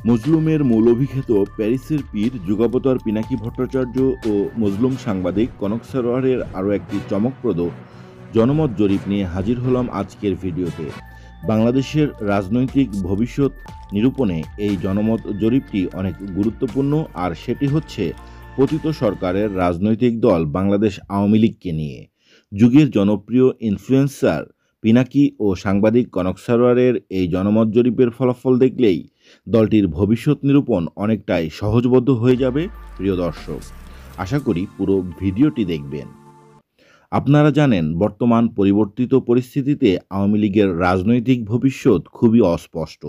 মজলুমের মৌলভীখ্যাত প্যারিসের পীর যুগাবতার পিনাকি ভট্টাচার্য ও মজলুম সাংবাদিক কনক সরোয়ারের আরও একটি চমকপ্রদ জনমত জরিপ নিয়ে হাজির হলাম আজকের ভিডিওতে। বাংলাদেশের রাজনৈতিক ভবিষ্যৎ নিরূপণে এই জনমত জরিপটি অনেক গুরুত্বপূর্ণ, আর সেটি হচ্ছে পতিত সরকারের রাজনৈতিক দল বাংলাদেশ আওয়ামী লীগকে নিয়ে। যুগের জনপ্রিয় ইনফ্লুয়েন্সার পিনাকি ও সাংবাদিক কনক সরোয়ারের এই জনমত জরিপের ফলাফল দেখলেই দলটির ভবিষ্যৎ নিরূপণ অনেকটাই সহজবোধ্য হয়ে যাবে। প্রিয় দর্শক, আশা করি পুরো ভিডিওটি দেখবেন। আপনারা জানেন, বর্তমান পরিবর্তিত পরিস্থিতিতে আওয়ামী লীগের রাজনৈতিক ভবিষ্যৎ খুবই অস্পষ্ট।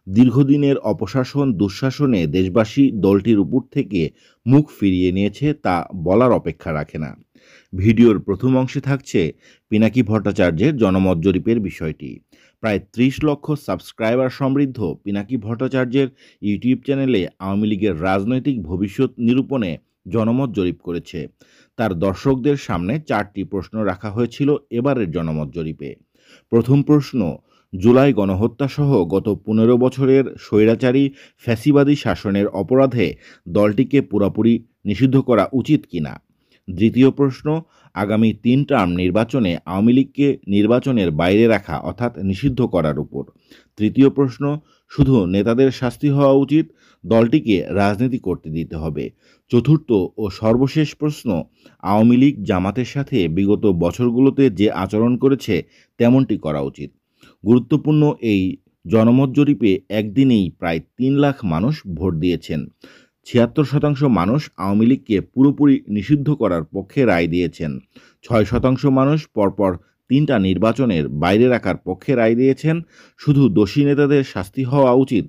দীর্ঘদিনের অপশাসন দুঃশাসনে দেশবাসী দলটির উপর থেকে মুখ ফিরিয়ে নিয়েছে, তা বলার অপেক্ষা রাখে না। ভিডিওর প্রথম অংশে থাকছে পিনাকি ভট্টাচার্যের জনমত জরিপের বিষয়টি। প্রায় 30 লক্ষ সাবস্ক্রাইবার সমৃদ্ধ পিনাকি ভট্টাচার্যের ইউটিউব চ্যানেলে আওয়ামী লীগের রাজনৈতিক ভবিষ্যৎ নিরূপণে জনমত জরিপ করেছে। তার দর্শকদের সামনে 4টি প্রশ্ন রাখা হয়েছিল এবারের জনমত জরিপে। প্রথম প্রশ্ন, জুলাই গণহত্যাসহ গত 15 বছরের স্বৈরাচারী ফ্যাসিবাদী শাসনের অপরাধে দলটিকে পুরোপুরি নিষিদ্ধ করা উচিত কিনা। দ্বিতীয় প্রশ্ন, আগামী 3 টার্ম নির্বাচনে আওয়ামী লীগকে নির্বাচনের বাইরে রাখা অর্থাৎ নিষিদ্ধ করার উপর। তৃতীয় প্রশ্ন, শুধু নেতাদের শাস্তি হওয়া উচিত, দলটিকে রাজনীতি করতে দিতে হবে। চতুর্থ ও সর্বশেষ প্রশ্ন, আওয়ামী লীগ জামাতের সাথে বিগত বছরগুলোতে যে আচরণ করেছে তেমনটি করা উচিত। গুরুত্বপূর্ণ এই জনমত জরিপে একদিনেই প্রায় 3 লাখ মানুষ ভোট দিয়েছেন। 76% মানুষ আওয়ামী লীগকে পুরোপুরি নিষিদ্ধ করার পক্ষে রায় দিয়েছেন। 6% মানুষ পরপর 3টা নির্বাচনের বাইরে রাখার পক্ষে রায় দিয়েছেন। শুধু দোষী নেতাদের শাস্তি হওয়া উচিত,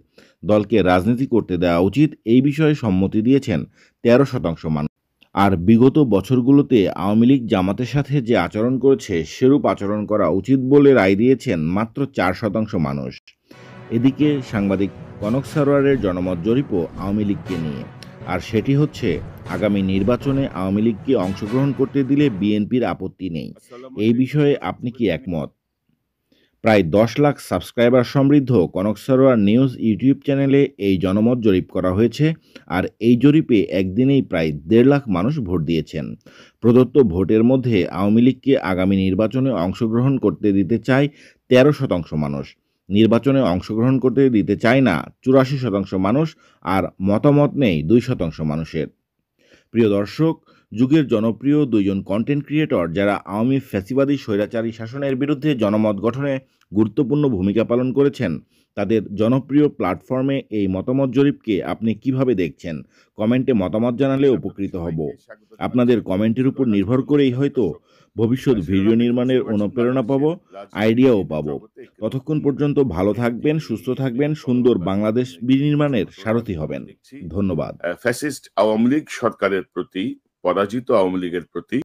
দলকে রাজনীতি করতে দেওয়া উচিত, এই বিষয়ে সম্মতি দিয়েছেন 13% মানুষ। আর বিগত বছরগুলোতে আওয়ামী লীগ জামাতের সাথে যে আচরণ করেছে সেরূপ আচরণ করা উচিত বলে রায় দিয়েছেন মাত্র 4% মানুষ। এদিকে সাংবাদিক কনক সরোয়ারের জনমত জরিপও আওয়ামী লীগকে নিয়ে, আর সেটি হচ্ছে আগামী নির্বাচনে আওয়ামী লীগকে অংশগ্রহণ করতে দিলে বিএনপির আপত্তি নেই। এই বিষয়ে আপনি কি একমত? প্রায় 10 লাখ সাবস্ক্রাইবার সমৃদ্ধ কনক সরোয়ার নিউজ ইউটিউব চ্যানেলে এই জনমত জরিপ করা হয়েছে, আর এই জরিপে একদিনেই প্রায় 1.5 লাখ মানুষ ভোট দিয়েছেন। প্রদত্ত ভোটের মধ্যে আওয়ামী লীগকে আগামী নির্বাচনে অংশগ্রহণ করতে দিতে চায় 13% মানুষ, নির্বাচনে অংশগ্রহণ করতে দিতে চায় না 84% মানুষ, আর মতামত নেই 2% মানুষের। প্রিয় দর্শক, যুগের জনপ্রিয় 2জন কন্টেন্ট ক্রিয়েটর যারা আওয়ামী ফ্যাসিবাদী স্বৈরাচারী শাসনের বিরুদ্ধে জনমত গঠনে গুরুত্বপূর্ণ ভূমিকা পালন করেছেন, তাদের জনপ্রিয় প্ল্যাটফর্মে এই মতামত জরিপকে আপনি কিভাবে দেখছেন? কমেন্টে মতামত জানালে উপকৃত হব। আপনাদের কমেন্টের উপর নির্ভর করেই হয়তো ভবিষ্যৎ ভিডিও নির্মাণের অনুপ্রেরণা পাবো, আইডিয়াও পাবো। ততক্ষণ পর্যন্ত ভালো থাকবেন, সুস্থ থাকবেন, সুন্দর বাংলাদেশ বিনির্মাণের সারথি হবেন। ধন্যবাদ। ফ্যাসিস্ট আওয়ামী লীগ সরকারের প্রতি, পরাজিত আওয়ামী লীগের প্রতি